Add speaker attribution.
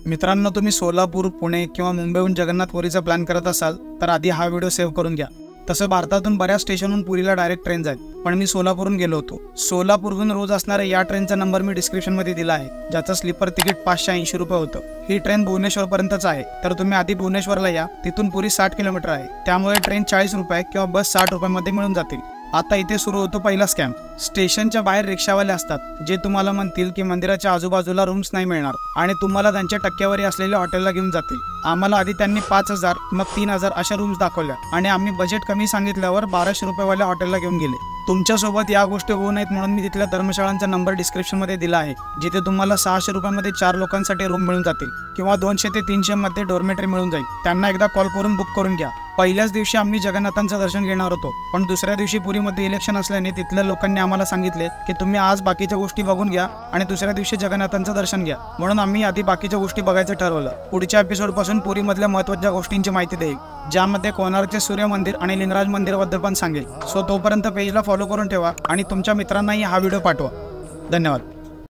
Speaker 1: मित्रांनो, तुम्ही सोलापूर, पुणे किंवा मुंबईहून जगन्नाथपुरीचा प्लॅन करत असाल तर आधी हा व्हिडिओ सेव्ह करून घ्या। तसं भारतातून बऱ्याच स्टेशनहून पुरीला डायरेक्ट ट्रेन आहेत, पण मी सोलापूरहून गेलो होतो। सोलापूरहून रोज असणाऱ्या या ट्रेनचा नंबर मी डिस्क्रिप्शनमध्ये दिला आहे, ज्याचं स्लीपर तिकीट 580 रुपये होतं। ही ट्रेन भुवनेश्वरपर्यंतच आहे, तर तुम्ही आधी भुवनेश्वरला या। तिथून पुरी 60 किलोमीटर आहे, त्यामुळे ट्रेन 40 रुपये किंवा बस 60 रुपयांमध्ये मिळून जातील। आता इथे सुरू होतो पहिला स्कॅम। स्टेशनच्या बाहेर रिक्षावाले असतात, जे तुम्हाला म्हणतील की मंदिराच्या आजूबाजूला रूम्स नाही मिळणार आणि तुम्हाला त्यांच्या टक्केवारी असलेल्या हॉटेलला घेऊन जातील। आम्हाला आधी त्यांनी 5000 मग 3000 अशा रूम्स दाखवल्या आणि आम्ही बजेट कमी सांगितल्यावर 1200 रुपयेवाल्या हॉटेलला घेऊन गेले। तुमच्यासोबत या गोष्टी होऊ नयेत म्हणून मी तिथल्या धर्मशाळांचा नंबर डिस्क्रिप्शनमध्ये दिला आहे, जिथे तुम्हाला 600 रुपयांमध्ये 4 लोकांसाठी रूम मिळून जातील किंवा 200 ते 300 मध्ये डॉर्मेटरी मिळून जाईल। त्यांना एकदा कॉल करून बुक करून घ्या। पहिल्याच दिवशी आम्ही जगन्नाथांचं दर्शन घेणार होतो, पण दुसऱ्या दिवशी पुरीमध्ये इलेक्शन असल्याने तिथल्या लोकांनी आम्हाला सांगितले की तुम्ही आज बाकीच्या गोष्टी बघून घ्या आणि दुसऱ्या दिवशी जगन्नाथांचं दर्शन घ्या। म्हणून आम्ही आधी बाकीच्या गोष्टी बघायचं ठरवलं। पुढच्या एपिसोडपासून पुरीमधल्या महत्त्वाच्या गोष्टींची माहिती देईल, ज्यामध्ये कोणार्कचे सूर्य मंदिर आणि लिंगराज मंदिराबद्दल पण सांगेल। सो तोपर्यंत पेजला फॉलो करून ठेवा आणि तुमच्या मित्रांनाही हा व्हिडिओ पाठवा। धन्यवाद।